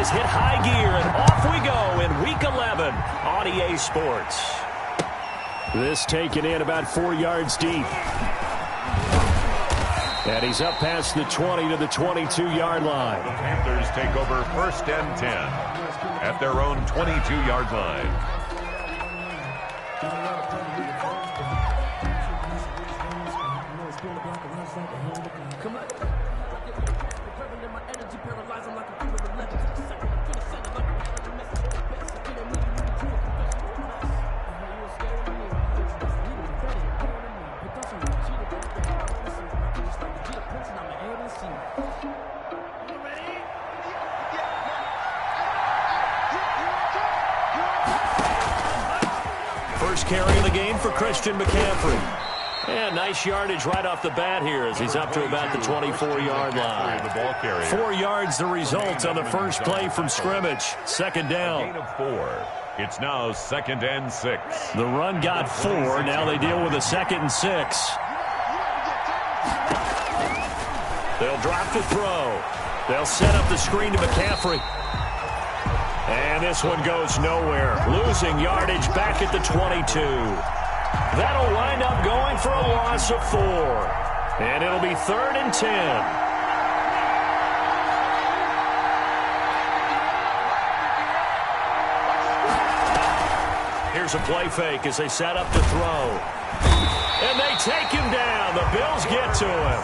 has hit high gear, and off we go in Week 11 on EA Sports. This taken in about 4 yards deep. And he's up past the 20 to the 22-yard line. The Panthers take over 1st and 10 at their own 22-yard line. First carry of the game for Christian McCaffrey. And nice yardage right off the bat here as he's up to about the 24-yard line. 4 yards the result on the first play from scrimmage. Second down. Gain of 4. It's now 2nd and 6. The run got 4. Now they deal with a 2nd and 6. They'll drop to throw. They'll set up the screen to McCaffrey. And this one goes nowhere. Losing yardage back at the 22. That'll wind up going for a loss of 4. And it'll be 3rd and 10. Here's a play fake as they set up to throw. And they take him down. The Bills get to him.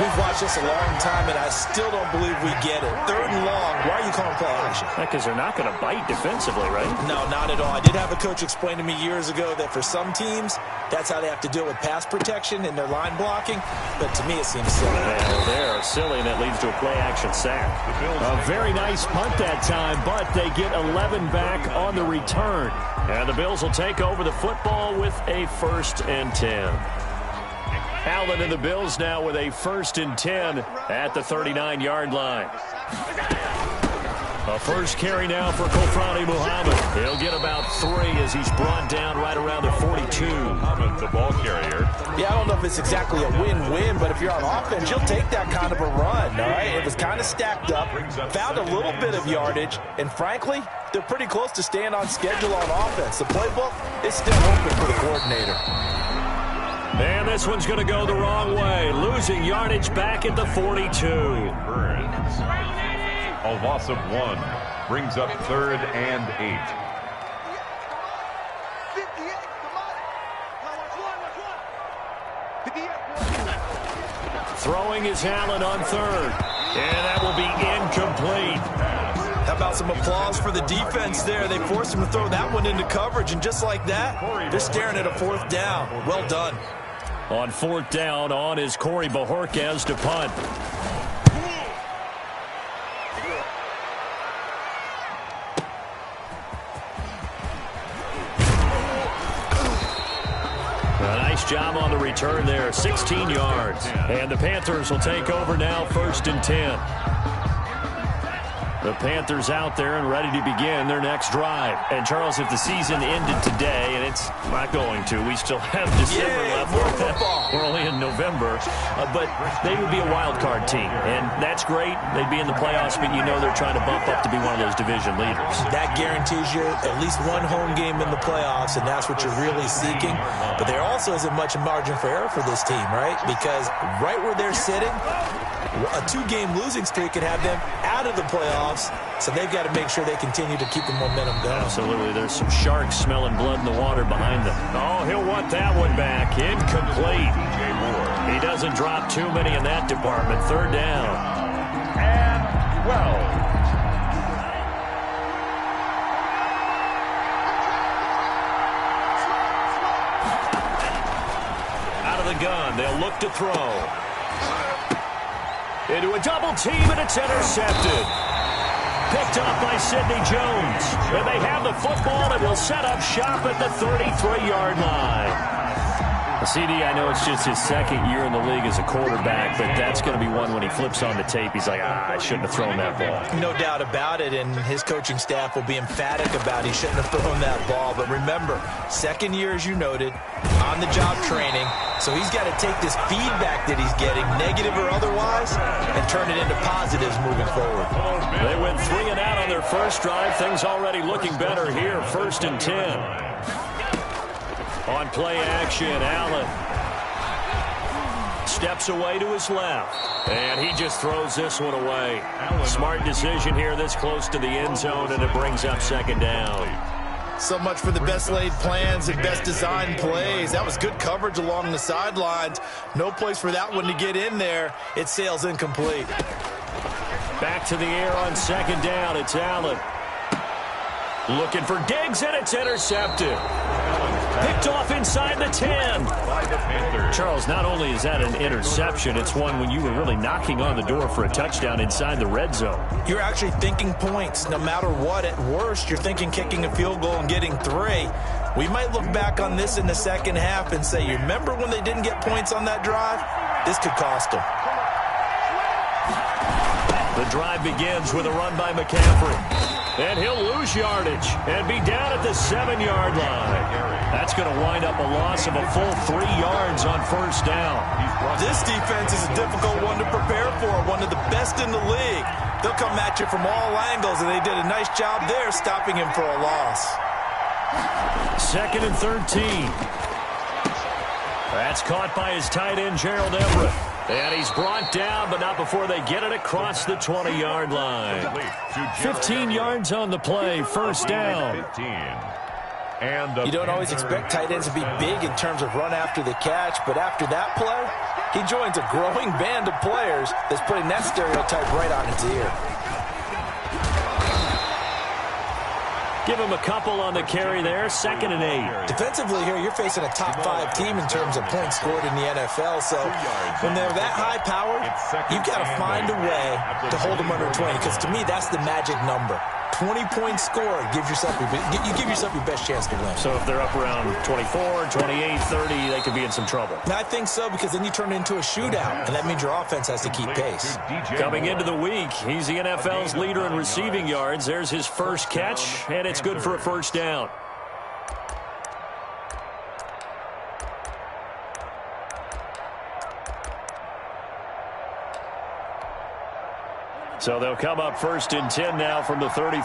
We've watched this a long time, and I still don't believe we get it. 3rd and long. Why are you calling play action? Because they're not going to bite defensively, right? No, not at all. I did have a coach explain to me years ago that for some teams, that's how they have to deal with pass protection and their line blocking. But to me, it seems silly. Yeah, they're silly, and that leads to a play-action sack. A very nice punt that time, but they get 11 back on the return. And the Bills will take over the football with a 1st and 10. Allen and the Bills now with a 1st and 10 at the 39-yard line. A first carry now for Kofrani Muhammad. He'll get about 3 as he's brought down right around the 42. Muhammad, the ball carrier. Yeah, I don't know if it's exactly a win-win, but if you're on offense, you'll take that kind of a run, all right? It was kind of stacked up, found a little bit of yardage, and frankly, they're pretty close to staying on schedule on offense. The playbook is still open for the coordinator. And this one's going to go the wrong way. Losing yardage back at the 42. A loss of 1 brings up 3rd and 8. Throwing is Allen on 3rd. And that will be incomplete. How about some applause for the defense there? They forced him to throw that one into coverage, and just like that, they're staring at a 4th down. Well done. On 4th down, on is Corey Bojorquez to punt. A nice job on the return there, 16 yards. And the Panthers will take over now, 1st and 10. The Panthers out there and ready to begin their next drive. And, Charles, if the season ended today, and it's not going to, we still have December left. We're only in November. But they would be a wild card team. And that's great. They'd be in the playoffs, but you know they're trying to bump up to be one of those division leaders. That guarantees you at least one home game in the playoffs, and that's what you're really seeking. But there also isn't much margin for error for this team, right? Because right where they're sitting, a 2-game losing streak could have them out of the playoffs, so they've got to make sure they continue to keep the momentum going. Absolutely. There's some sharks smelling blood in the water behind them. Oh, he'll want that one back. Incomplete. He doesn't drop too many in that department. 3rd down. And 12. Out of the gun. They'll look to throw. Into a double team, and it's intercepted. Picked up by Sidney Jones. And they have the football and will set up shop at the 33-yard line. CD, I know it's just his second year in the league as a quarterback, but that's going to be one when he flips on the tape. He's like, I shouldn't have thrown that ball. No doubt about it, and his coaching staff will be emphatic about he shouldn't have thrown that ball. But remember, second year, as you noted, on-the-job training, so he's got to take this feedback that he's getting, negative or otherwise, and turn it into positives moving forward. They went 3 and out on their first drive. Things already looking better here. 1st and 10. On play action, Allen steps away to his left, and he just throws this one away. Smart decision here this close to the end zone, and it brings up 2nd down. So much for the best laid plans and best designed plays. That was good coverage along the sidelines. No place for that one to get in there. It sails incomplete. Back to the air on 2nd down. It's Allen. Looking for Diggs, and it's intercepted. Picked off inside the 10. Charles, not only is that an interception, it's one when you were really knocking on the door for a touchdown inside the red zone. You're actually thinking points. No matter what, at worst, you're thinking kicking a field goal and getting 3. We might look back on this in the second half and say, you remember when they didn't get points on that drive? This could cost them. The drive begins with a run by McCaffrey. And he'll lose yardage and be down at the 7-yard line. That's going to wind up a loss of a full 3 yards on 1st down. This defense is a difficult one to prepare for, one of the best in the league. They'll come at you from all angles, and they did a nice job there stopping him for a loss. 2nd and 13. That's caught by his tight end, Gerald Everett. And he's brought down, but not before they get it across the 20-yard line. 15 yards on the play, 1st down. You don't always expect tight ends to be big in terms of run after the catch, but after that play, he joins a growing band of players that's putting that stereotype right on its ear. Give him a couple on the carry there. 2nd and 8. Defensively here, you're facing a top 5 team in terms of points scored in the NFL. So when they're that high powered, you've got to find a way to hold them under 20. Because to me, that's the magic number. 20 points scored gives yourself you give yourself your best chance to win. So if they're up around 24, 28, 30, they could be in some trouble. And I think so, because then you turn it into a shootout, and that means your offense has to keep pace. Coming into the week, he's the NFL's leader in receiving yards. There's his first catch, and it's good for a 1st down. So they'll come up 1st and 10 now from the 33.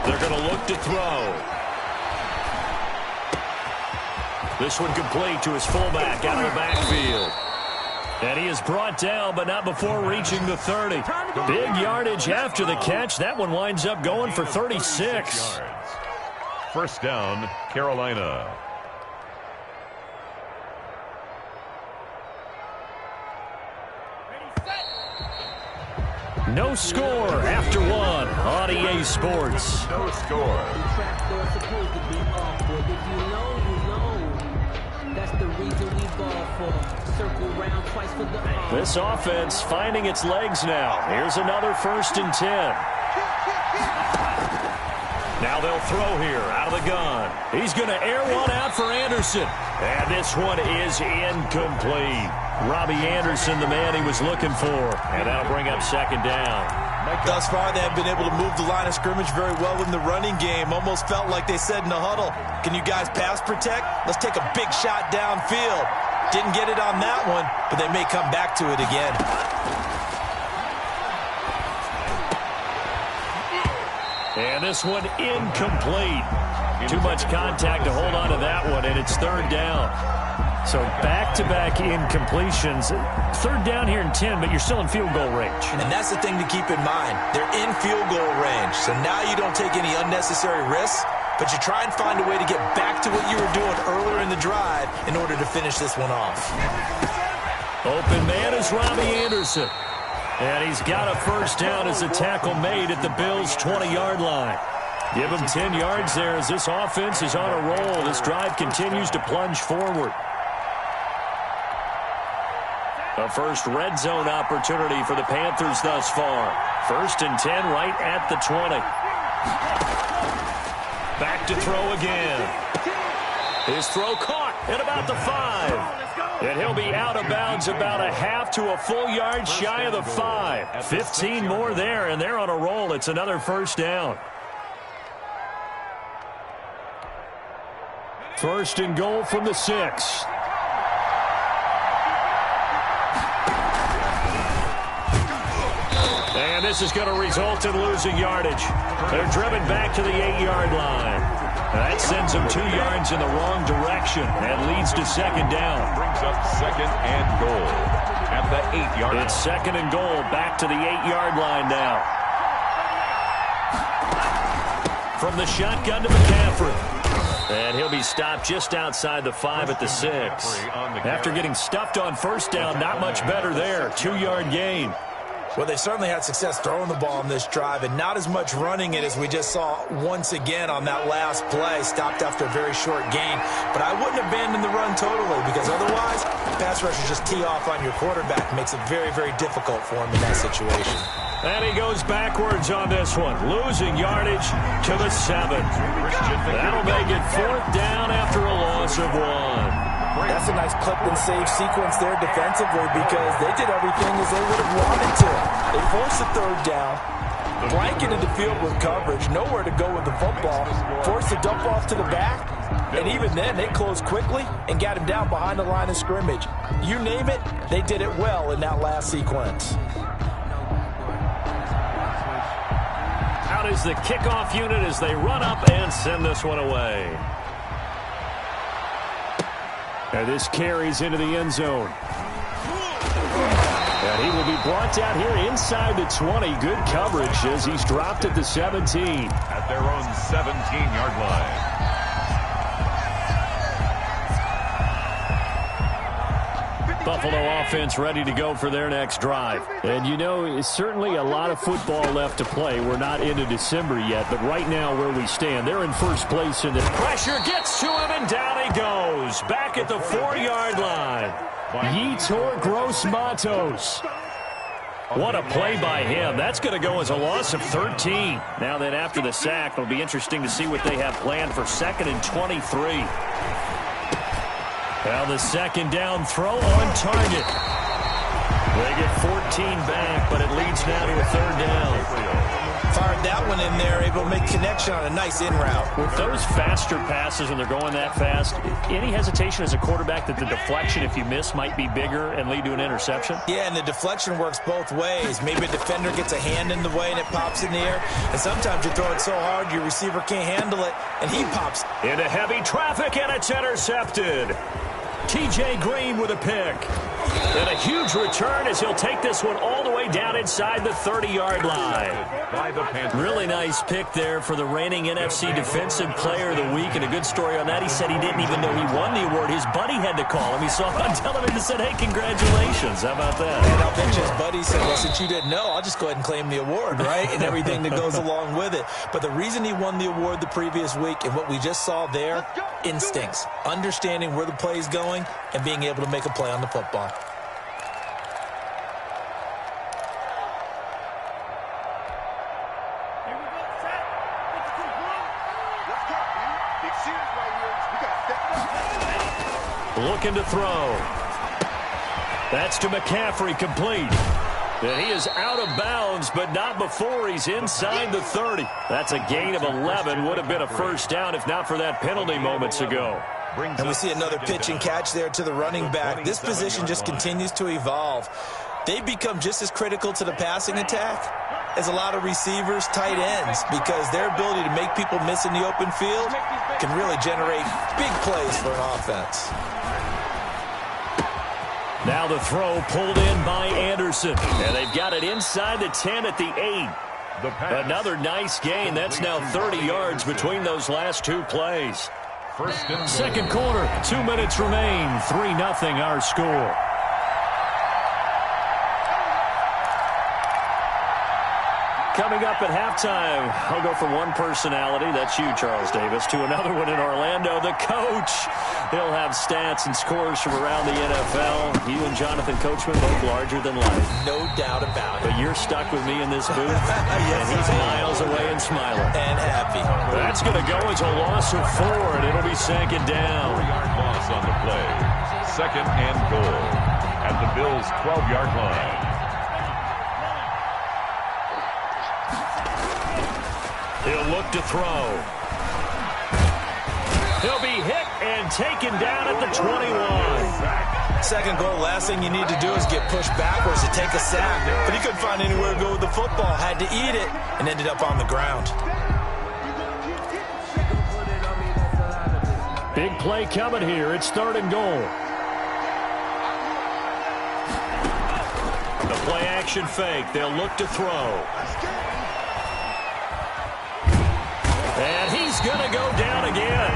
They're going to look to throw. This one complete to his fullback out of the backfield. And he is brought down, but not before reaching the 30. Big yardage after the catch. That one winds up going for 36. 1st down, Carolina. No score after 1 on EA Sports. No score. This offense finding its legs now. Here's another 1st and 10. Now they'll throw here out of the gun. He's going to air one out for Anderson. And this one is incomplete. Robbie Anderson, the man he was looking for. And that'll bring up 2nd down. Thus far, they have been able to move the line of scrimmage very well in the running game. Almost felt like they said in the huddle, can you guys pass protect? Let's take a big shot downfield. Didn't get it on that one, but they may come back to it again. And this one incomplete. Too much contact to hold on to that one, and it's 3rd down. So back-to-back incompletions. 3rd down here in 10, but you're still in field goal range. And that's the thing to keep in mind. They're in field goal range, so now you don't take any unnecessary risks, but you try and find a way to get back to what you were doing earlier in the drive in order to finish this one off. Open man is Robbie Anderson. And he's got a 1st down as a tackle made at the Bills' 20-yard line. Give him 10 yards there as this offense is on a roll. This drive continues to plunge forward. A first red zone opportunity for the Panthers thus far. 1st and 10 right at the 20. Back to throw again. His throw caught at about the 5. And he'll be out of bounds about a half to a full yard shy of the 5. 15 more there, and they're on a roll. It's another first down. First and goal from the 6. And this is going to result in losing yardage. They're driven back to the 8-yard line. That sends them 2 yards in the wrong direction and leads to second down. Brings up second and goal at the 8-yard line. It's second and goal back to the 8-yard line now. From the shotgun to McCaffrey. And he'll be stopped just outside the 5 at the 6. After getting stuffed on first down, not much better there. 2-yard gain. Well, they certainly had success throwing the ball on this drive and not as much running it as we just saw once again on that last play. Stopped after a very short gain. But I wouldn't abandon the run totally because otherwise, pass rushers just tee off on your quarterback. Makes it very, very difficult for him in that situation. And he goes backwards on this one, losing yardage to the 7. That'll make it 4th down after a loss of 1. That's a nice clip and save sequence there defensively because they did everything as they would have wanted to. They forced the 3rd down, blanketed the field with coverage, nowhere to go with the football, forced the dump off to the back, and even then they closed quickly and got him down behind the line of scrimmage. You name it, they did it well in that last sequence. Out is the kickoff unit as they run up and send this one away. And this carries into the end zone. And he will be brought down here inside the 20. Good coverage as he's dropped at the 17. At their own 17-yard line. Buffalo offense ready to go for their next drive. And, you know, it's certainly a lot of football left to play. We're not into December yet, but right now where we stand, they're in first place in this. Pressure gets to him, and down he goes. Back at the 4-yard line. Yetur Gross-Matos. What a play by him. That's going to go as a loss of 13. Now then, after the sack, it'll be interesting to see what they have planned for 2nd and 23. Well, the second down throw on target. They get 14 back, but it leads now to a 3rd down. Fired that one in there, able to make connection on a nice in route. With those faster passes when they're going that fast, any hesitation as a quarterback that the deflection, if you miss, might be bigger and lead to an interception? Yeah, and the deflection works both ways. Maybe a defender gets a hand in the way and it pops in the air. And sometimes you throw it so hard your receiver can't handle it, and he pops. Into heavy traffic, and it's intercepted. T.J. Green with a pick. And a huge return as he'll take this one all the way down inside the 30-yard line. Really nice pick there for the reigning NFC Defensive Player of the Week. And a good story on that. He said he didn't even know he won the award. His buddy had to call him. He saw him on television and said, hey, congratulations. How about that? And I'll bet his buddy said, well, since you didn't know, I'll just go ahead and claim the award, right? And everything that goes along with it. But the reason he won the award the previous week and what we just saw there, instincts. Understanding where the play is going and being able to make a play on the football. Looking to throw. That's to McCaffrey, complete. And he is out of bounds, but not before he's inside the 30. That's a gain of 11. Would have been a first down if not for that penalty moments ago. And we see another pitch and catch there to the running back. This position just continues to evolve. They've become just as critical to the passing attack as a lot of receivers, tight ends, because their ability to make people miss in the open field can really generate big plays for an offense. Now the throw pulled in by Anderson. And they've got it inside the 10 at the 8. Another nice gain. That's now 30 yards between those last 2 plays. Second quarter, 2 minutes remain. 3-0 our score. Coming up at halftime, I'll go from one personality, that's you, Charles Davis, to another one in Orlando, the coach. He'll have stats and scores from around the NFL. You and Jonathan Coachman both larger than life. No doubt about it. But you're stuck with me in this booth, yes, and he's miles away and smiling. And happy. That's going to go as a loss of 4, and it'll be second down. 4-yard loss on the play. Second and goal at the Bills' 12-yard line. He'll look to throw. He'll be hit and taken down at the 21. Second goal, last thing you need to do is get pushed backwards to take a sack. But he couldn't find anywhere to go with the football. Had to eat it and ended up on the ground. Big play coming here. It's third and goal. The play action fake. They'll look to throw. And he's going to go down again.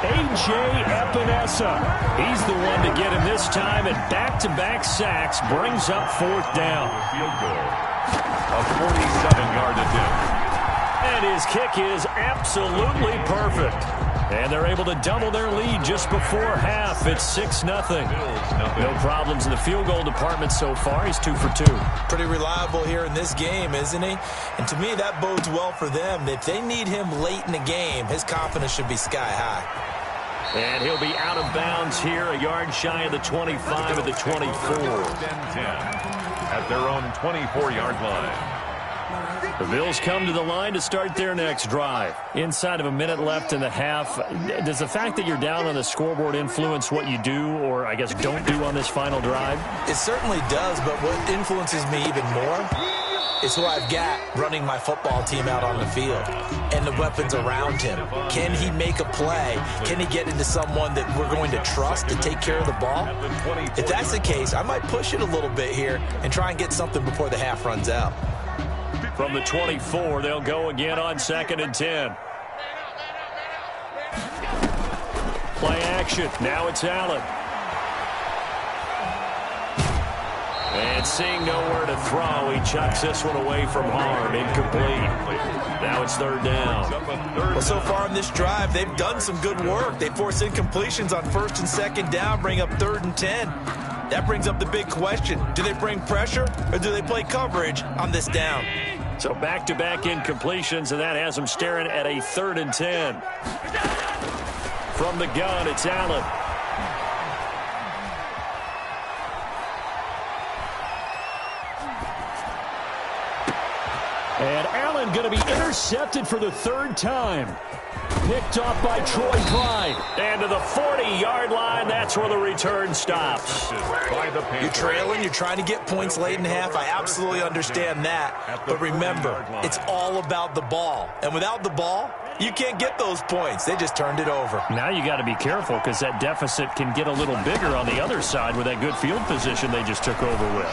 A.J. Epinesa. He's the one to get him this time, and back-to-back sacks brings up fourth down. Field goal. A 47-yard attempt. And his kick is absolutely perfect. And they're able to double their lead just before half. It's 6-0. No problems in the field goal department so far. He's 2 for 2. Pretty reliable here in this game, isn't he? And to me, that bodes well for them. If they need him late in the game, his confidence should be sky high. And he'll be out of bounds here, a yard shy of the 25 at the 24. 10 at their own 24-yard line. The Bills come to the line to start their next drive. Inside of a minute left in the half, does the fact that you're down on the scoreboard influence what you do, or I guess don't do on this final drive? It certainly does, but what influences me even more is who I've got running my football team out on the field and the weapons around him. Can he make a play? Can he get into someone that we're going to trust to take care of the ball? If that's the case, I might push it a little bit here and try and get something before the half runs out. From the 24, they'll go again on 2nd and 10. Play action. Now it's Allen. And seeing nowhere to throw, he chucks this one away from harm. Incomplete. Now it's third down. Well, so far in this drive, they've done some good work. They force incompletions on 1st and 2nd down, bring up 3rd and 10. That brings up the big question. Do they bring pressure or do they play coverage on this down? So back-to-back incompletions, and that has them staring at a 3rd and 10. From the gun, it's Allen. And Allen going to be intercepted for the 3rd time. Picked off by Troy Pride. And to the 40-yard line, that's where the return stops. You're trailing, you're trying to get points late in half. I absolutely understand that. But remember, it's all about the ball. And without the ball, you can't get those points. They just turned it over. Now you got to be careful because that deficit can get a little bigger on the other side with that good field position they just took over with.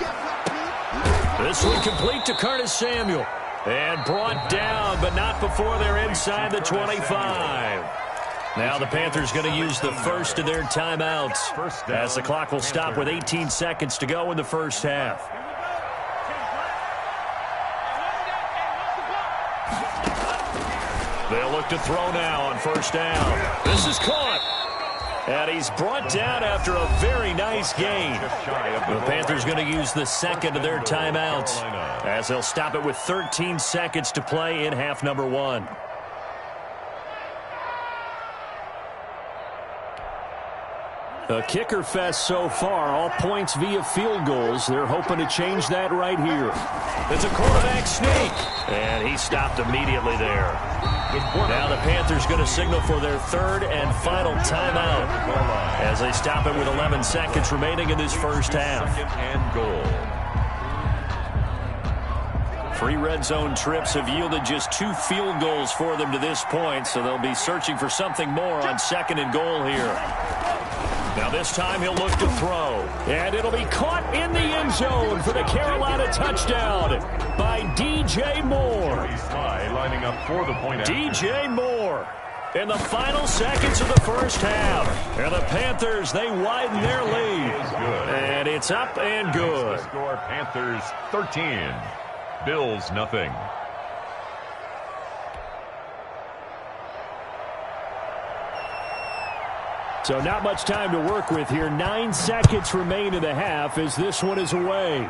This one complete to Curtis Samuel. And brought down, but not before they're inside the 25. Now the Panthers going to use the first of their timeouts as the clock will stop with 18 seconds to go in the first half. They'll look to throw now on 1st down. This is caught. And he's brought down after a very nice gain. The Panthers going to use the second of their timeouts as they'll stop it with 13 seconds to play in half number 1. A kicker fest so far, all points via field goals. They're hoping to change that right here. It's a quarterback sneak, and he stopped immediately there. Now the Panthers going to signal for their 3rd and final timeout as they stop it with 11 seconds remaining in this first half. And goal. 3 red zone trips have yielded just 2 field goals for them to this point, so they'll be searching for something more on 2nd and goal here. Now this time he'll look to throw. And it'll be caught in the end zone for the Carolina touchdown by DJ Moore. Lining up for the point. DJ Moore in the final seconds of the first half. And the Panthers, they widen their lead. And it's up and good. Score Panthers 13. Bills nothing. So not much time to work with here. 9 seconds remain in the half as this one is away.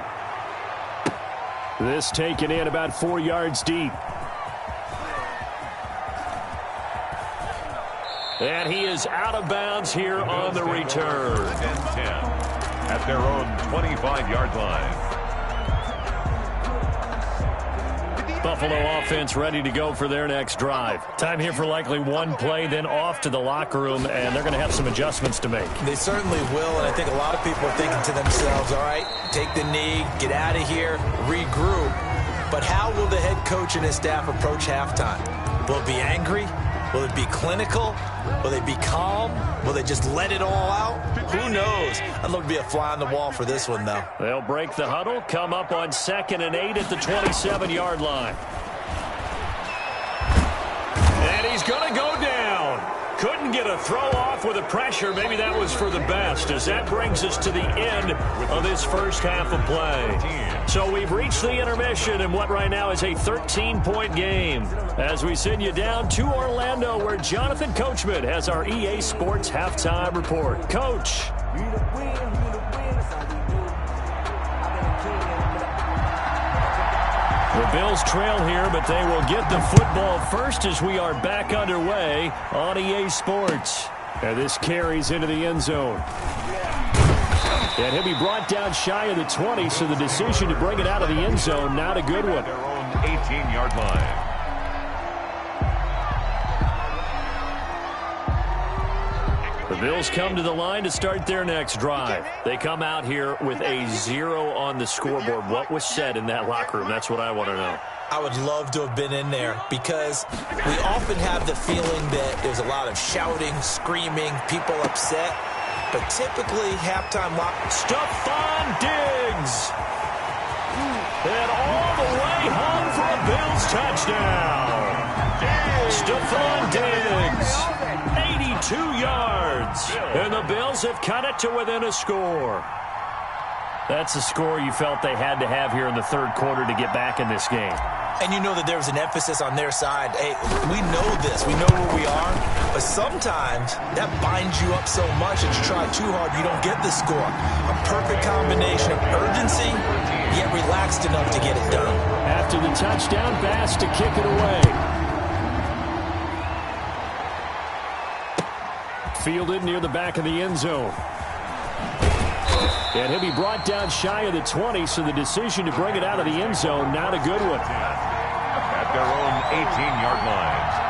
This taken in about 4 yards deep. And he is out of bounds here on the return. And 10 at their own 25-yard line. Buffalo offense ready to go for their next drive. Time here for likely one play, then off to the locker room, and they're going to have some adjustments to make. They certainly will, and I think a lot of people are thinking to themselves, all right, take the knee, get out of here, regroup. But how will the head coach and his staff approach halftime? Will it be angry? Will it be clinical? Will they be calm? Will they just let it all out? Who knows? I'd love to be a fly on the wall for this one, though. They'll break the huddle, come up on 2nd and 8 at the 27-yard line. And he's going to go down. Couldn't get a throw off with the pressure. Maybe that was for the best, as that brings us to the end of this first half of play. So we've reached the intermission in what right now is a 13-point game, as we send you down to Orlando, where Jonathan Coachman has our EA Sports halftime report. Coach. The Bills trail here, but they will get the football first as we are back underway on EA Sports. And this carries into the end zone. And he'll be brought down shy of the 20, so the decision to bring it out of the end zone, not a good one. Their own 18-yard line. The Bills come to the line to start their next drive. They come out here with a 0 on the scoreboard. What was said in that locker room? That's what I want to know. I would love to have been in there, because we often have the feeling that there's a lot of shouting, screaming, people upset. But typically, halftime lock. Stephon Diggs. And all the way home for a Bills touchdown. Stephon Diggs. 82 yards. And the Bills have cut it to within a score. That's a score you felt they had to have here in the third quarter to get back in this game. And you know that there's an emphasis on their side. Hey, we know this. We know where we are. But sometimes that binds you up so much that you try too hard, you don't get the score. A perfect combination of urgency, yet relaxed enough to get it done. After the touchdown, Bass to kick it away. Fielded near the back of the end zone. And he'll be brought down shy of the 20, so the decision to bring it out of the end zone, not a good one. At their own 18-yard line.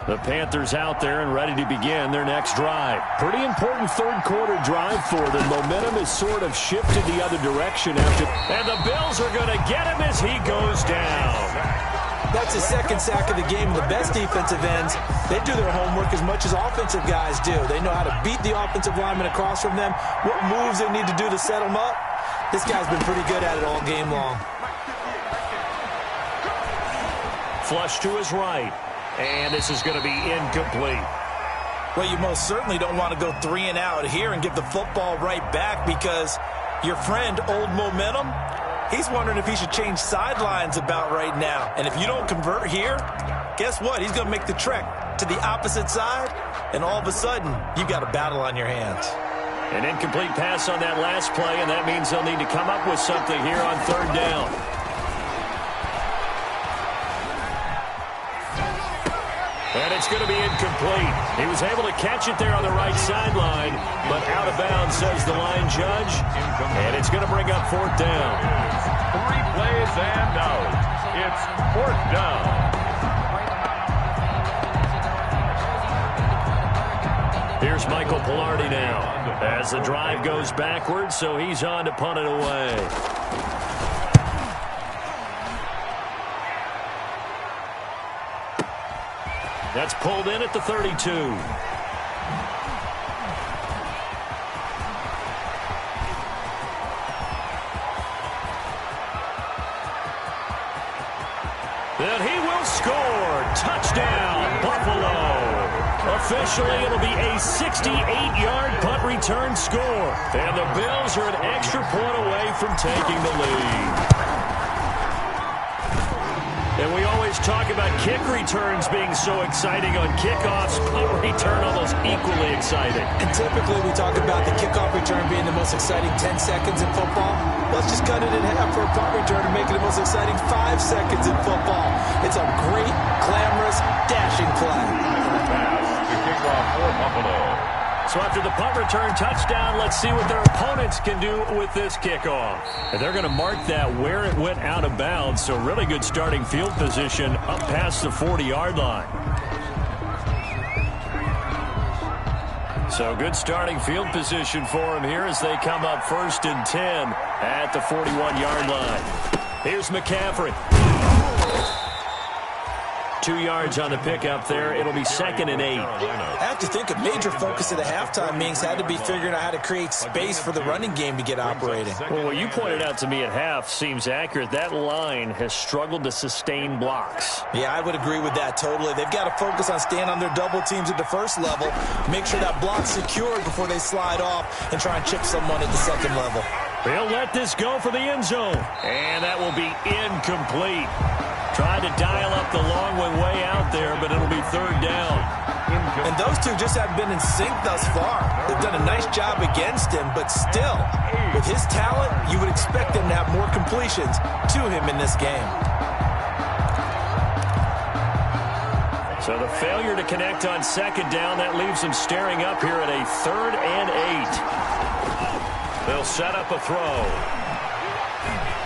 The Panthers out there and ready to begin their next drive. Pretty important third quarter drive for them. Momentum has sort of shifted the other direction after. And the Bills are going to get him as he goes down. That's the second sack of the game. The best defensive ends, they do their homework as much as offensive guys do. They know how to beat the offensive lineman across from them, what moves they need to do to set them up. This guy's been pretty good at it all game long. Flush to his right. And this is going to be incomplete. Well, you most certainly don't want to go 3 and out here and give the football right back, because your friend, Old Momentum, he's wondering if he should change sidelines about right now. And if you don't convert here, guess what? He's going to make the trek to the opposite side, and all of a sudden, you've got a battle on your hands. An incomplete pass on that last play, and that means they'll need to come up with something here on third down. And it's going to be incomplete. He was able to catch it there on the right sideline, but out of bounds, says the line judge. And it's going to bring up fourth down. 3 plays and out. It's fourth down. Here's Michael Pilardi now as the drive goes backwards, so he's on to punt it away. That's pulled in at the 32. And he will score. Touchdown, Buffalo. Officially, it'll be a 68-yard punt return score. And the Bills are an extra point away from taking the lead. And we always talk about kick returns being so exciting on kickoffs. Punt return almost equally exciting. And typically we talk about the kickoff return being the most exciting 10 seconds in football. Let's just cut it in half for a punt return and make it the most exciting 5 seconds in football. It's a great, glamorous, dashing play. Pass to kick off for Buffalo. So after the punt return touchdown, let's see what their opponents can do with this kickoff. And they're going to mark that where it went out of bounds. So really good starting field position up past the 40-yard line. So good starting field position for them here as they come up 1st and 10 at the 41-yard line. Here's McCaffrey. 2 yards on the pickup there. It'll be 2nd and 8. I have to think a major focus of the halftime meetings had to be figuring out how to create space for the running game to get operating. Well, what you pointed out to me at half seems accurate. That line has struggled to sustain blocks. Yeah, I would agree with that totally. They've got to focus on staying on their double teams at the first level, make sure that block's secured before they slide off and try and chip someone at the second level. They'll let this go for the end zone. And that will be incomplete. Tried to dial up the long one way out there, but it'll be 3rd down. And those two just haven't been in sync thus far. They've done a nice job against him, but still, with his talent, you would expect him to have more completions to him in this game. So the failure to connect on 2nd down, that leaves them staring up here at a 3rd and 8. They'll set up a throw.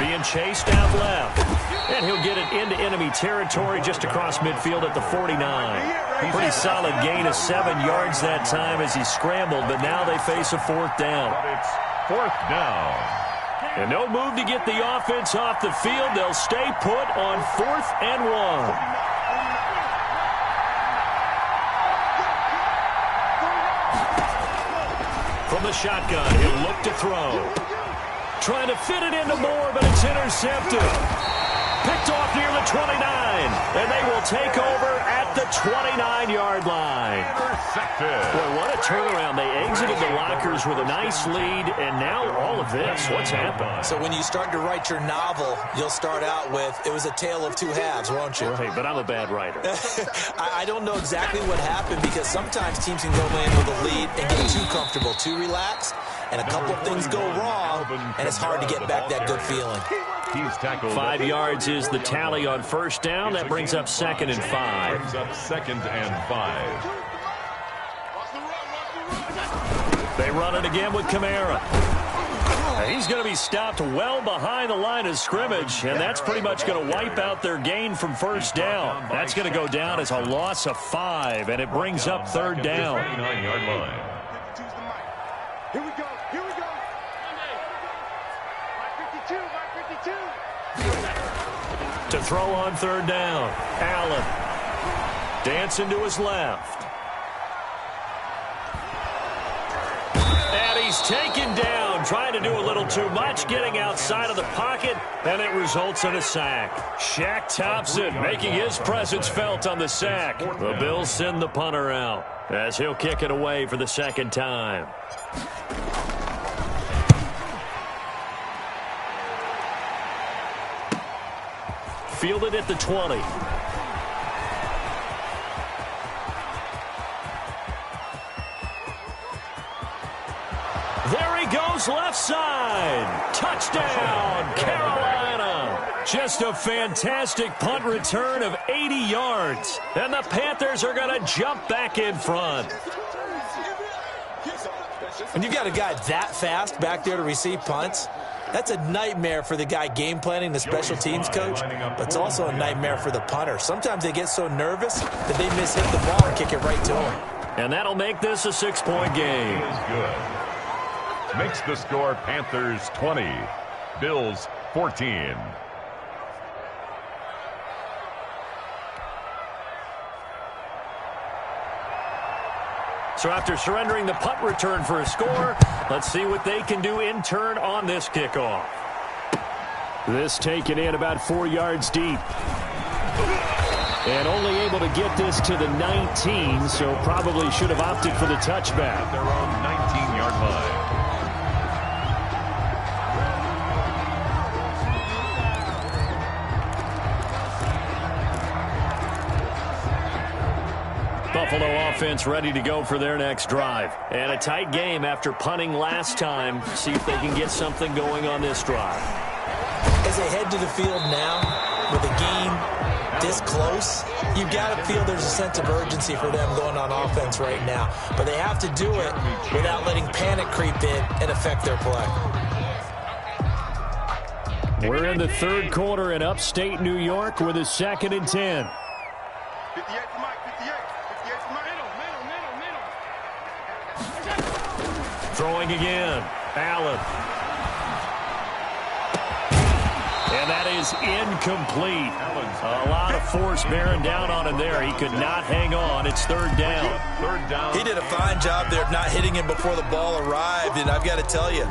Being chased out left. And he'll get it into enemy territory just across midfield at the 49. Pretty solid gain of 7 yards that time as he scrambled, but now they face a 4th down. But it's 4th down. And no move to get the offense off the field. They'll stay put on 4th and 1. From the shotgun, he'll look to throw. Trying to fit it into Moore, but it's intercepted. Picked off near the 29, and they will take over at the 29-yard line. Boy, what a turnaround. They exited the lockers with a nice lead, and now all of this. What's happened? So when you start to write your novel, you'll start out with, it was a tale of 2 halves, won't you? Right, but I'm a bad writer. I don't know exactly what happened because sometimes teams can go in with a lead and get too comfortable, too relaxed, and a couple of things go wrong, and it's hard to get back that good feeling. He's tackled. 5 yards is the tally on 1st down. That brings up 2nd and 5. Brings up 2nd and 5. They run it again with Kamara. He's going to be stopped well behind the line of scrimmage, and that's pretty much going to wipe out their gain from 1st down. That's going to go down as a loss of 5, and it brings up 3rd down. 29-yard line. Here we go. Here we go. Mark 52. Mark 52. To throw on 3rd down. Allen. Dancing to his left. And he's taken down. Trying to do a little too much. Getting outside of the pocket. And it results in a sack. Shaq Thompson making his presence felt on the sack. The Bills send the punter out as he'll kick it away for the 2nd time. Fielded at the 20. There he goes, left side. Touchdown, Carolina. Just a fantastic punt return of 80 yards. And the Panthers are going to jump back in front. When you've got a guy that fast back there to receive punts, that's a nightmare for the guy game planning, the special teams coach, but it's also a nightmare for the punter. Sometimes they get so nervous that they mishit the ball and kick it right to him. And that'll make this a 6-point game. Good. Makes the score Panthers 20, Bills 14. So after surrendering the punt return for a score, let's see what they can do in turn on this kickoff. This taken in about 4 yards deep. And only able to get this to the 19, so probably should have opted for the touchback. At their own 19-yard line. Buffalo offense ready to go for their next drive. And a tight game after punting last time. See if they can get something going on this drive. As they head to the field now, with a game this close, you've got to feel there's a sense of urgency for them going on offense right now. But they have to do it without letting panic creep in and affect their play. We're in the third quarter in upstate New York with a 2nd and 10. 58 for Mike, 58. 58 for Mike. Middle. Throwing again. Allen. And that is incomplete. A lot of force bearing down on him there. He could not hang on. It's 3rd down. 3rd down. He did a fine job there of not hitting him before the ball arrived, and I've got to tell you,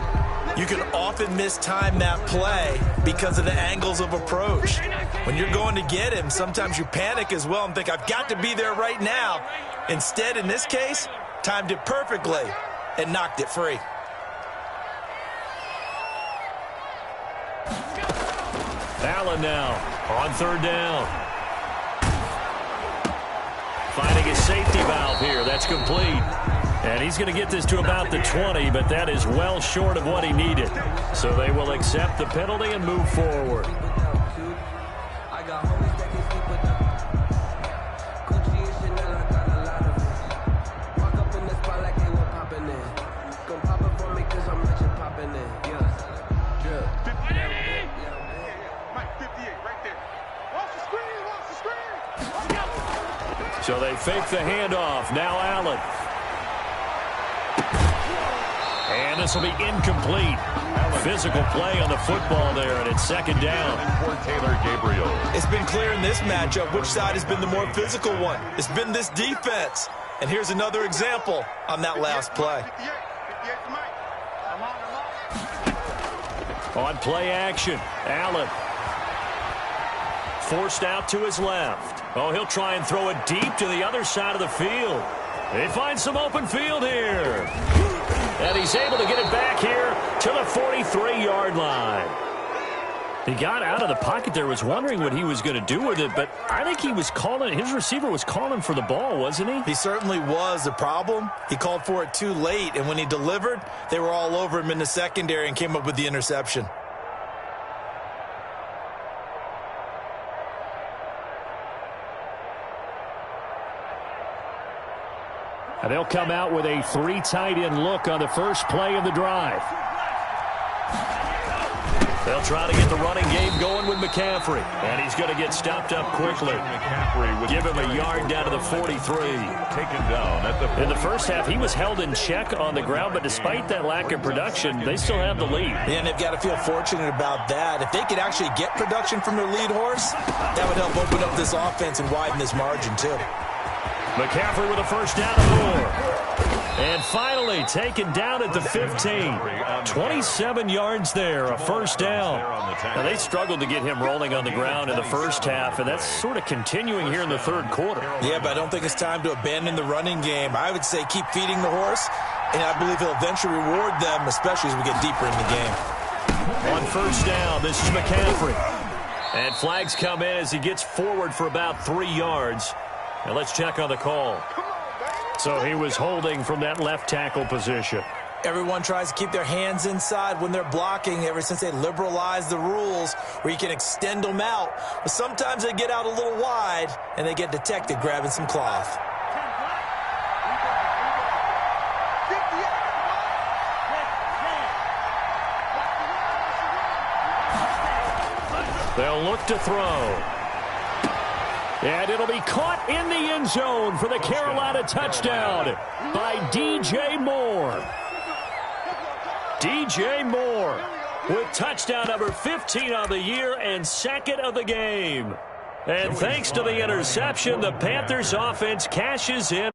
you can often mistime that play because of the angles of approach. When you're going to get him, sometimes you panic as well and think, I've got to be there right now. Instead, in this case, timed it perfectly and knocked it free. Allen now on 3rd down. Finding a safety valve here. That's complete. And he's going to get this to about the 20, but that is well short of what he needed. So they will accept the penalty and move forward. So they fake the handoff. Now Allen. And this will be incomplete. Physical play on the football there, and it's 2nd down. For Taylor Gabriel. It's been clear in this matchup which side has been the more physical one. It's been this defense. And here's another example on that last play. 58 for Mike. On play action, Allen. Forced out to his left. Oh, he'll try and throw it deep to the other side of the field. They find some open field here. And he's able to get it back here to the 43-yard line. He got out of the pocket there, was wondering what he was going to do with it, but I think he was calling, his receiver was calling for the ball, wasn't he? He certainly was. The problem, he called for it too late, and when he delivered, they were all over him in the secondary and came up with the interception. And they'll come out with a 3 tight end look on the first play of the drive. They'll try to get the running game going with McCaffrey. And he's going to get stopped up quickly. Give him a yard down to the 43. Taken down at the 40. In the first half, he was held in check on the ground, but despite that lack of production, they still have the lead. And they've got to feel fortunate about that. If they could actually get production from their lead horse, that would help open up this offense and widen this margin too. McCaffrey with a first down and more. And finally taken down at the 15. 27 yards there, a first down. Now, they struggled to get him rolling on the ground in the first half, and that's sort of continuing here in the third quarter. Yeah, but I don't think it's time to abandon the running game. I would say keep feeding the horse, and I believe he'll eventually reward them, especially as we get deeper in the game. On first down, this is McCaffrey. And flags come in as he gets forward for about 3 yards. Now let's check on the call. So he was holding from that left tackle position. Everyone tries to keep their hands inside when they're blocking ever since they liberalized the rules where you can extend them out. But sometimes they get out a little wide and they get detected grabbing some cloth. They'll look to throw. And it'll be caught in the end zone for the Carolina touchdown by DJ Moore. DJ Moore with touchdown number 15 of the year and 2nd of the game. And thanks to the interception, the Panthers offense cashes in.